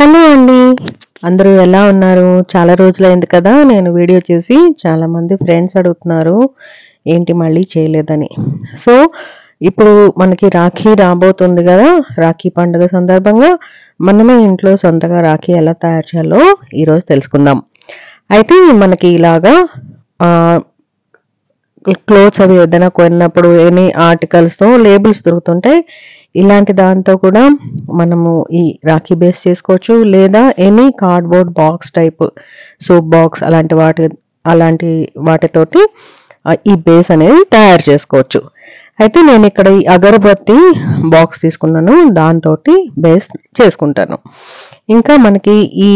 Hello అండి. అందరూ ఎలా ఉన్నారు? చాలా రోజులైంది కదా నేను వీడియో చేసి. చాలామంది ఫ్రెండ్స్ అడుగుతున్నారు ఏంటి మళ్ళీ చేయలేదని. సో ఇప్పుడు మనకి రాఖీ రాబోతుంది కదా. రాఖీ పండుగ సందర్భంగా మనమే ఇంట్లో సొంతగా రాఖీ ఎలా తయారు చేయాలో ఈరోజు తెలుసుకుందాం. అయితే మనకి ఇలాగా క్లోత్స్ అవి ఏదైనా కొన్నప్పుడు ఎనీ ఆర్టికల్స్తో లేబుల్స్ దొరుకుతుంటాయి. ఇలాంటి దాంతో కూడా మనము ఈ రాఖీ బేస్ చేసుకోవచ్చు, లేదా any cardboard box type soup box అలాంటి వాటితోటి ఈ బేస్ అనేది తయారు చేసుకోవచ్చు. అయితే నేను ఇక్కడ ఈ అగరబత్తి బాక్స్ తీసుకున్నాను, దాంతో బేస్ చేసుకుంటాను. ఇంకా మనకి ఈ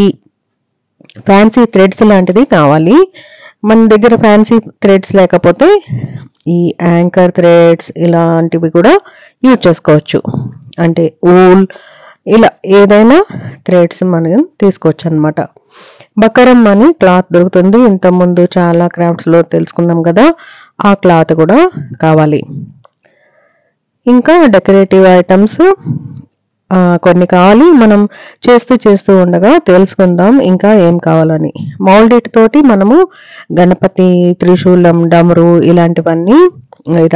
ఫ్యాన్సీ థ్రెడ్స్ లాంటిది కావాలి. మన దగ్గర ఫ్యాన్సీ థ్రెడ్స్ లేకపోతే ఈ యాంకర్ థ్రెడ్స్ ఇలాంటివి కూడా యూజ్ చేసుకోవచ్చు. అంటే ఊల్ ఇలా ఏదైనా థ్రెడ్స్ మనం తీసుకోవచ్చు అనమాట. బకరం అని క్లాత్ దొరుకుతుంది, ఇంతకుముందు చాలా క్రాఫ్ట్స్లో తెలుసుకున్నాం కదా, ఆ క్లాత్ కూడా కావాలి. ఇంకా డెకరేటివ్ ఐటమ్స్ కొన్ని కావాలి. మనం చేస్తూ ఉండగా తెలుసుకుందాం ఇంకా ఏం కావాలని. మౌల్డిట్ తోటి మనము గణపతి, త్రిశూలం, డమరు ఇలాంటివన్నీ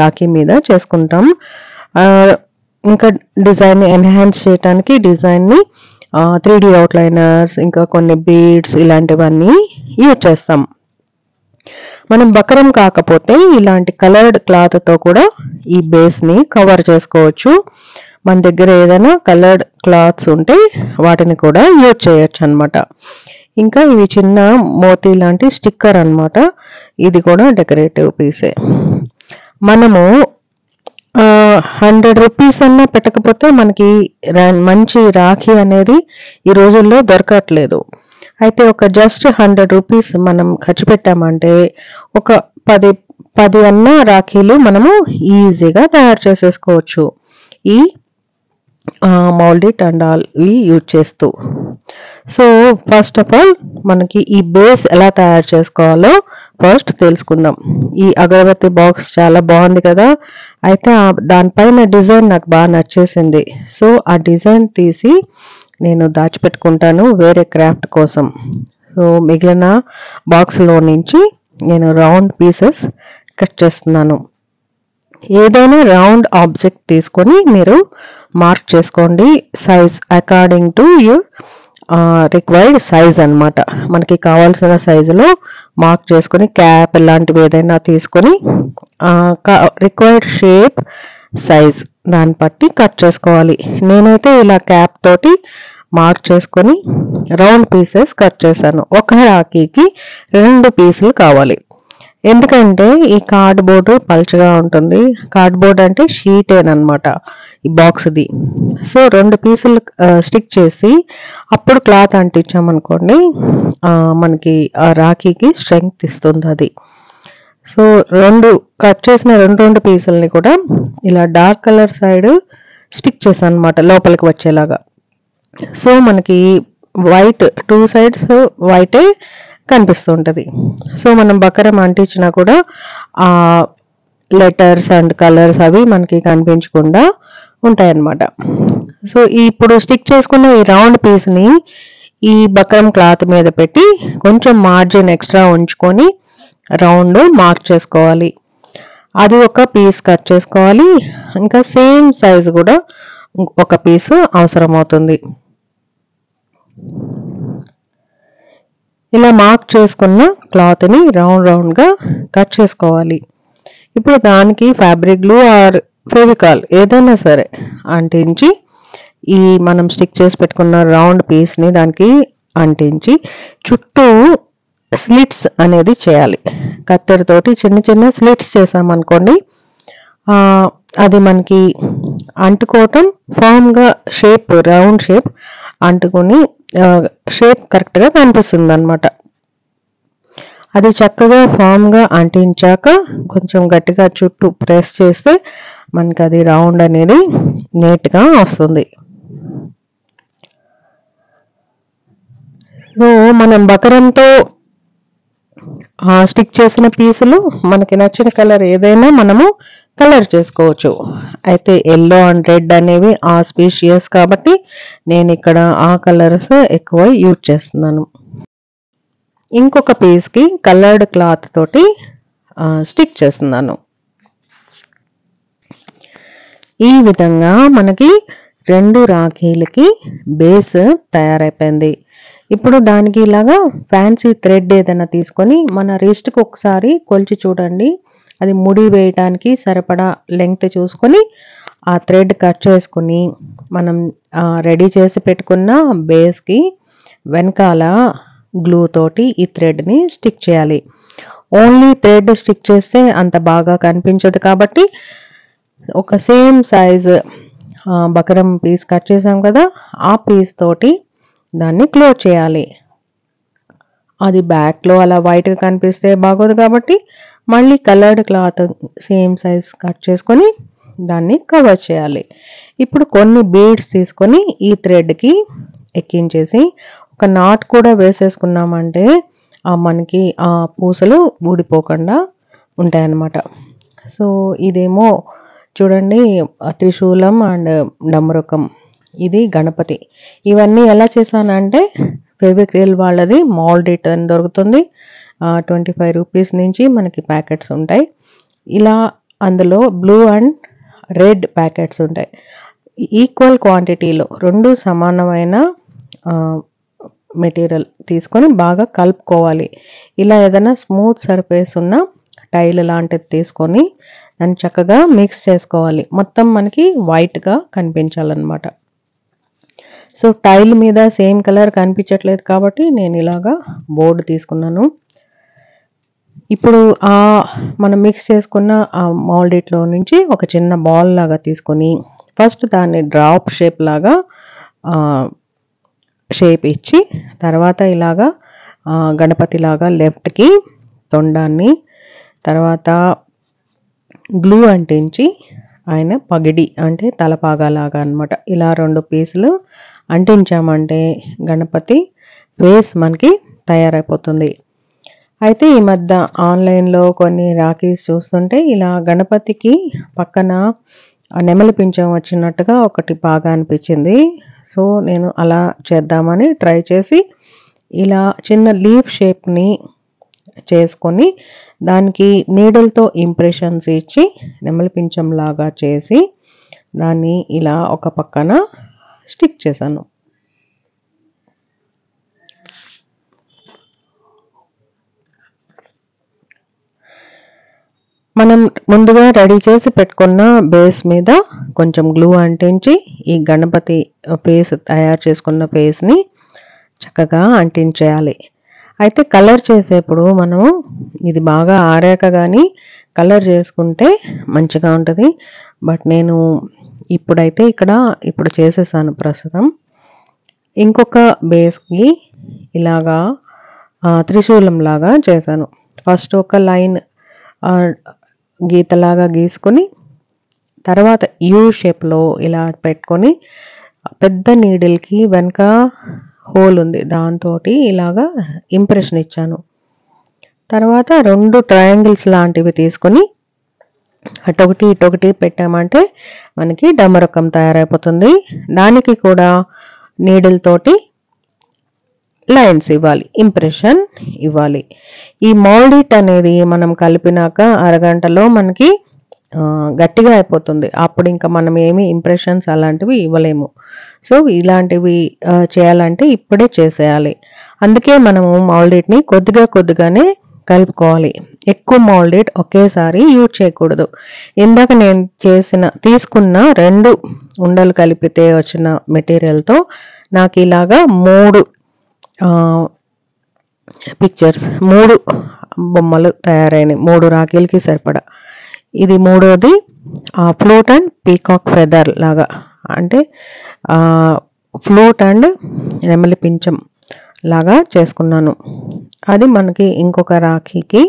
రాఖీ మీద చేసుకుంటాం. ఇంకా డిజైన్ ఎన్హాన్స్ చేయడానికి డిజైన్ని 3D అవుట్లైనర్స్, ఇంకా కొన్ని బీడ్స్ ఇలాంటివన్నీ యూజ్ చేస్తాం. మనం బకరం కాకపోతే ఇలాంటి కలర్డ్ క్లాత్తో కూడా ఈ బేస్ని కవర్ చేసుకోవచ్చు. మన దగ్గర ఏదైనా కలర్డ్ క్లాత్స్ ఉంటే వాటిని కూడా యూజ్ చేయొచ్చు అనమాట. ఇంకా ఇవి చిన్న మోతీ లాంటి స్టిక్కర్ అనమాట. ఇది కూడా డెకరేటివ్ పీసే. మనము 100 రూపీస్ అన్నా పెట్టకపోతే మనకి మంచి రాఖీ అనేది ఈ రోజుల్లో దొరకట్లేదు. అయితే ఒక జస్ట్ 100 రూపీస్ మనం ఖర్చు పెట్టామంటే ఒక 10 అన్న రాఖీలు మనము ఈజీగా తయారు చేసేసుకోవచ్చు ఈ మౌల్డిట్ అండ్ ఆల్ యూజ్ చేస్తూ. సో ఫస్ట్ ఆఫ్ ఆల్ మనకి ఈ బేస్ ఎలా తయారు చేసుకోవాలో ఫస్ట్ తెలుసుకుందాం. ఈ అగరబత్తి బాక్స్ చాలా బాగుంది కదా. అయితే దానిపైన డిజైన్ నాకు బాగా నచ్చేసింది. సో ఆ డిజైన్ తీసి నేను దాచిపెట్టుకుంటాను వేరే క్రాఫ్ట్ కోసం. సో మిగిలిన బాక్స్లో నుంచి నేను రౌండ్ పీసెస్ కట్ చేస్తున్నాను. ఏదైనా రౌండ్ ఆబ్జెక్ట్ తీసుకొని మీరు మార్క్ చేసుకోండి, size according to your required size అనమాట. మనకి కావాల్సిన సైజులో మార్క్ చేసుకొని క్యాప్ ఇలాంటివి ఏదైనా తీసుకొని రిక్వైర్డ్ షేప్ సైజ్ దాన్ని బట్టి కట్ చేసుకోవాలి. నేనైతే ఇలా క్యాప్ తోటి మార్క్ చేసుకొని రౌండ్ పీసెస్ కట్ చేశాను. ఒక రాఖీకి 2 పీసులు కావాలి. ఎందుకంటే ఈ కార్డ్బోర్డు పల్చగా ఉంటుంది. కార్డ్బోర్డ్ అంటే షీటేనమాట ఈ బాక్స్ది. సో 2 పీసులు స్టిక్ చేసి అప్పుడు క్లాత్ అంటించామనుకోండి, మనకి ఆ రాఖీకి స్ట్రెంగ్త్ ఇస్తుంది అది. సో కట్ చేసిన రెండు పీసులని కూడా ఇలా డార్క్ కలర్ సైడ్ స్టిక్ చేశాను అనమాట, లోపలికి వచ్చేలాగా. సో మనకి వైట్ 2 సైడ్స్ వైటే కనిపిస్తుంటది. సో మనం బకరం అంటించినా కూడా ఆ లెటర్స్ అండ్ కలర్స్ అవి మనకి కనిపించకుండా ఉంటాయన్నమాట. సో ఇప్పుడు స్టిక్ చేసుకున్న ఈ రౌండ్ పీస్ని ఈ బకరం క్లాత్ మీద పెట్టి కొంచెం మార్జిన్ ఎక్స్ట్రా ఉంచుకొని రౌండ్ మార్క్ చేసుకోవాలి. అది ఒక పీస్ కట్ చేసుకోవాలి. ఇంకా సేమ్ సైజ్ కూడా ఒక పీసు అవసరం అవుతుంది. ఇలా మార్క్ చేసుకున్న క్లాత్ని రౌండ్గా కట్ చేసుకోవాలి. ఇప్పుడు దానికి ఫ్యాబ్రిక్ గ్లూ ఆర్ ఫెవికాల్ ఏదైనా సరే అంటించి ఈ మనం స్టిక్ చేసి పెట్టుకున్న రౌండ్ పీస్ని దానికి అంటించి చుట్టూ స్లిట్స్ అనేది చేయాలి. కత్తెరతోటి చిన్న చిన్న స్లిట్స్ చేసామనుకోండి, అది మనకి అంటుకోవటం ఫామ్గా షేప్ రౌండ్ షేప్ అంటుకొని షేప్ కరెక్ట్గా కనిపిస్తుంది అనమాట. అది చక్కగా ఫామ్గా అంటించాక కొంచెం గట్టిగా చుట్టూ ప్రెస్ చేస్తే మనకి అది రౌండ్ అనేది నీట్గా వస్తుంది. సో మనం బకరంతో స్టిక్ చేసిన పీసులు మనకి నచ్చిన కలర్ ఏదైనా మనము కలర్ చేసుకోవచ్చు. అయితే ఎల్లో అండ్ రెడ్ అనేవి ఆస్పీషియస్ కాబట్టి నేను ఇక్కడ ఆ కలర్స్ ఎక్కువ యూజ్ చేస్తున్నాను. ఇంకొక పీస్కి కలర్డ్ క్లాత్ తోటి స్టిక్ చేస్తున్నాను. ఈ విధంగా మనకి 2 రాఖీలకి బేస్ తయారైపోయింది. ఇప్పుడు దానికి ఇలాగా ఫ్యాన్సీ థ్రెడ్ ఏదైనా తీసుకొని మన రిస్ట్కి ఒకసారి కొలిచి చూడండి. అది ముడి వేయటానికి సరిపడా లెంగ్త్ చూసుకొని ఆ థ్రెడ్ కట్ చేసుకుని మనం రెడీ చేసి పెట్టుకున్న బేస్కి వెనకాల గ్లూ తోటి ఈ థ్రెడ్ని స్టిక్ చేయాలి. ఓన్లీ థ్రెడ్ స్టిక్ చేస్తే అంత బాగా కనిపించదు కాబట్టి ఒక సేమ్ సైజ్ బకరం పీస్ కట్ చేసాం కదా, ఆ పీస్ తోటి దాన్ని క్లోజ్ చేయాలి. అది బ్యాక్లో అలా వైట్గా కనిపిస్తే బాగోదు కాబట్టి మళ్ళీ coloured cloth same size cut చేసుకొని దాన్ని కవర్ చేయాలి. ఇప్పుడు కొన్ని బీడ్స్ తీసుకొని ఈ థ్రెడ్కి ఎక్కించేసి ఒక నాట్ కూడా వేసేసుకున్నామంటే మనకి ఆ పూసలు ఊడిపోకుండా ఉంటాయన్నమాట. సో ఇదేమో చూడండి త్రిశూలం అండ్ డమరుకం, ఇది గణపతి. ఇవన్నీ ఎలా చేశానంటే ఫెవిక్రిల్ వాళ్ళది మౌల్డిట్ అని దొరుకుతుంది. 25 రూపీస్ నుంచి మనకి ప్యాకెట్స్ ఉంటాయి. ఇలా అందులో బ్లూ అండ్ రెడ్ ప్యాకెట్స్ ఉంటాయి. ఈక్వల్ క్వాంటిటీలో 2 సమానమైన మెటీరియల్ తీసుకొని బాగా కలుపుకోవాలి. ఇలా ఏదైనా స్మూత్ సర్ఫేస్ ఉన్న టైల్ లాంటిది తీసుకొని దాన్ని చక్కగా మిక్స్ చేసుకోవాలి. మొత్తం మనకి వైట్గా కనిపించాలన్నమాట. సో టైల్ మీద సేమ్ కలర్ కనిపించట్లేదు కాబట్టి నేను ఇలాగా బోర్డు తీసుకున్నాను. ఇప్పుడు మనం మిక్స్ చేసుకున్న ఆ మౌల్డిట్లో నుంచి ఒక చిన్న బాల్ లాగా తీసుకొని ఫస్ట్ దాన్ని డ్రాప్ షేప్ లాగా షేప్ ఇచ్చి తర్వాత ఇలాగా గణపతి లాగా లెఫ్ట్కి తొండాన్ని, తర్వాత గ్లూ అంటించి ఆయన పగిడి అంటే తలపాగాలాగా అనమాట. ఇలా 2 పీసులు అంటించామంటే గణపతి ఫేస్ మనకి తయారైపోతుంది. అయితే ఈ మధ్య ఆన్లైన్లో కొన్ని రాఖీస్ చూస్తుంటే ఇలా గణపతికి పక్కన నెమలి పింఛం వచ్చినట్టుగా ఒకటి బాగా అనిపించింది. సో నేను అలా చేద్దామని ట్రై చేసి ఇలా చిన్న లీఫ్ షేప్ని చేసుకొని దానికి నీడల్తో ఇంప్రెషన్స్ ఇచ్చి నెమలి పింఛం లాగా చేసి దాన్ని ఇలా ఒక పక్కన స్టిక్ చేశాను. మనం ముందుగా రెడీ చేసి పెట్టుకున్న బేస్ మీద కొంచెం గ్లూ అంటించి ఈ గణపతి ఫేస్ తయారు చేసుకున్న ఫేస్ని చక్కగా అంటించేయాలి. అయితే కలర్ చేసేప్పుడు మనము ఇది బాగా ఆరాక కానీ కలర్ చేసుకుంటే మంచిగా ఉంటుంది. బట్ నేను ఇప్పుడైతే ఇప్పుడు చేసేసాను ప్రస్తుతం. ఇంకొక బేస్కి ఇలాగా త్రిశూలం లాగా చేశాను. ఫస్ట్ ఒక లైన్ గీతలాగా గీసుకొని తర్వాత యూ షేప్లో ఇలా పెట్టుకొని పెద్ద నీడిల్కి వెనక హోల్ ఉంది, దాంతో ఇలాగా ఇంప్రెషన్ ఇచ్చాను. తర్వాత 2 ట్రయాంగిల్స్ లాంటివి తీసుకొని అటొకటి ఇటొకటి పెట్టామంటే మనకి డమరకం తయారైపోతుంది. దానికి కూడా నీడిల్ తోటి లైన్స్ ఇవ్వాలి, ఇంప్రెషన్ ఇవ్వాలి. ఈ మౌల్డిట్ అనేది మనం కలిపినాక అరగంటలో మనకి గట్టిగా అయిపోతుంది. అప్పుడు ఇంకా మనం ఏమి ఇంప్రెషన్స్ అలాంటివి ఇవ్వలేము. సో ఇలాంటివి చేయాలంటే ఇప్పుడే చేసేయాలి. అందుకే మనము మౌల్డిట్ని కొద్దిగానే కలుపుకోవాలి. ఎక్కువ మౌల్డిట్ ఒకేసారి యూజ్ చేయకూడదు. ఇందాక నేను తీసుకున్న 2 ఉండలు కలిపితే వచ్చిన మెటీరియల్తో నాకు ఇలాగా 3 పిక్చర్స్, 3 బొమ్మలు తయారైనాయి. 3 రాఖీలకి సరిపడా. ఇది 3వది ఫ్లూట్ అండ్ పీకాక్ ఫెదర్ లాగా, అంటే ఫ్లూట్ అండ్ నెమలి పింఛం లాగా చేసుకున్నాను. అది మనకి ఇంకొక రాఖీకి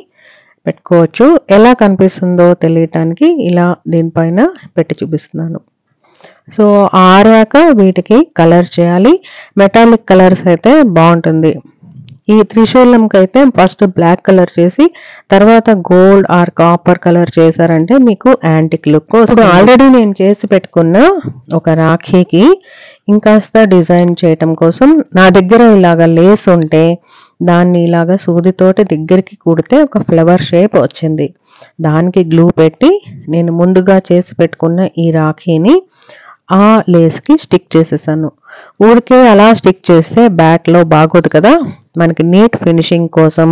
పెట్టుకోవచ్చు. ఎలా కనిపిస్తుందో తెలియటానికి ఇలా దీనిపైన పెట్టి చూపిస్తున్నాను. సో ఆరాక వీటికి కలర్ చేయాలి. మెటాలిక్ కలర్స్ అయితే బాగుంటుంది. ఈ త్రిశూలంకి అయితే ఫస్ట్ బ్లాక్ కలర్ చేసి తర్వాత గోల్డ్ ఆర్ కాపర్ కలర్ చేశారంటే మీకు యాంటిక్ లుక్ వస్తుంది. ఆల్రెడీ నేను చేసి పెట్టుకున్న ఒక రాఖీకి ఇంకాస్త డిజైన్ చేయటం కోసం నా దగ్గర ఇలాగ లేస్ ఉంటే దాన్ని ఇలాగ సూదితోటి దగ్గరికి కుడితే ఒక ఫ్లవర్ షేప్ వచ్చింది. దానికి గ్లూ పెట్టి నేను ముందుగా చేసి పెట్టుకున్న ఈ రాఖీని ఆ లేస్కి స్టిక్ చేసేసాను. ఊరికే అలా స్టిక్ చేస్తే బ్యాట్లో బాగోదు కదా, మనకి నీట్ ఫినిషింగ్ కోసం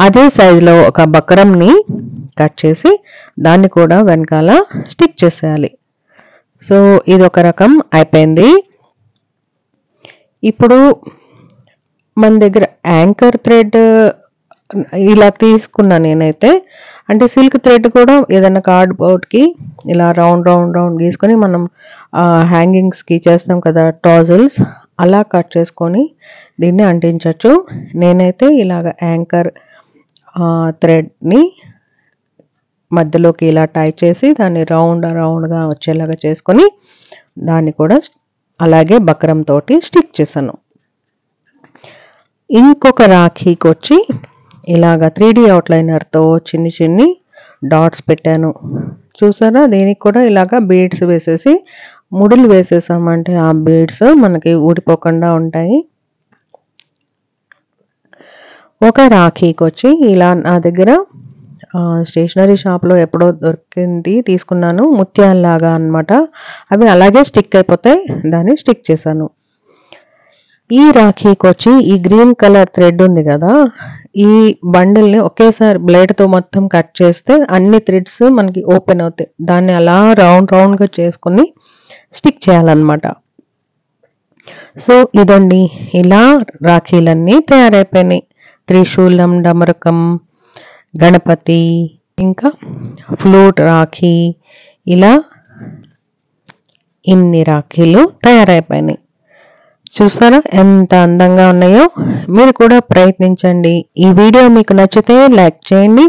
అదే సైజులో ఒక బక్రంని కట్ చేసి దాన్ని కూడా వెనకాల స్టిక్ చేసేయాలి. సో ఇది ఒక రకం అయిపోయింది. ఇప్పుడు మన దగ్గర యాంకర్ థ్రెడ్ ఇలా తీసుకున్నా నేనైతే, అంటే సిల్క్ థ్రెడ్ కూడా ఏదైనా కార్డ్బోర్డ్కి ఇలా రౌండ్ రౌండ్ రౌండ్ గీసుకొని మనం హ్యాంగింగ్స్కి చేస్తాం కదా టాజిల్స్, అలా కట్ చేసుకొని దీన్ని అంటించవచ్చు. నేనైతే ఇలాగ యాంకర్ థ్రెడ్ని మధ్యలోకి ఇలా టైట్ చేసి దాన్ని రౌండ్గా వచ్చేలాగా చేసుకొని దాన్ని కూడా అలాగే బక్రం తోటి స్టిక్ చేశాను. ఇంకొక రాఖీకి వచ్చి ఇలాగ 3D అవుట్లైనర్తో చిన్ని డాట్స్ పెట్టాను. చూసారా, దీనికి కూడా ఇలాగ బీడ్స్ వేసేసి ముడులు వేసేసామంటే ఆ బీడ్స్ మనకి ఊడిపోకుండా ఉంటాయి. ఒక రాఖీకి వచ్చి ఇలా నా దగ్గర స్టేషనరీ షాప్లో ఎప్పుడో దొరికింది తీసుకున్నాను, ముత్యాల్లాగా అనమాట. అవి అలాగే స్టిక్ అయిపోతాయి, దాన్ని స్టిక్ చేశాను. ఈ రాఖీకి వచ్చి ఈ గ్రీన్ కలర్ థ్రెడ్ ఉంది కదా, ఈ బండిల్ని ఒకేసారి బ్లేడ్తో మొత్తం కట్ చేస్తే అన్ని థ్రెడ్స్ మనకి ఓపెన్ అవుతాయి. దాన్ని అలా రౌండ్గా చేసుకుని స్టిక్ చేయాలన్నమాట. సో ఇదండి, ఇలా రాఖీలన్నీ తయారైపోయినాయి. త్రిశూలం, డమరకం, గణపతి, ఇంకా ఫ్లూట్ రాఖీ, ఇలా ఇన్ని రాఖీలు తయారైపోయినాయి. చూసారా ఎంత అందంగా ఉన్నాయో? మీరు కూడా ప్రయత్నించండి. ఈ వీడియో మీకు నచ్చితే లైక్ చేయండి,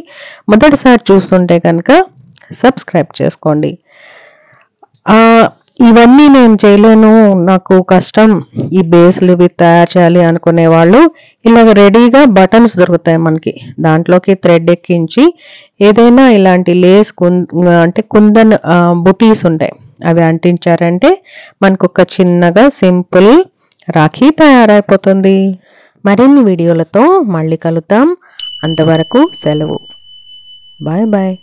మొదటిసారి చూస్తుంటే కనుక సబ్స్క్రైబ్ చేసుకోండి. ఇవన్నీ నేను చేయలేను, నాకు కష్టం, ఈ బేస్లు ఇవి తయారు చేయాలి అనుకునే వాళ్ళు ఇలాగ రెడీగా బటన్స్ దొరుకుతాయి మనకి, దాంట్లోకి థ్రెడ్ ఎక్కించి ఏదైనా ఇలాంటి లేస్ అంటే కుందన్ బుటీస్ ఉంటాయి, అవి అంటించారంటే మనకు ఒక చిన్నగా సింపుల్ రాఖీ తయారైపోతుంది. మరిన్ని వీడియోలతో మళ్ళీ కలుద్దాం. అంతవరకు సెలవు. Bye bye.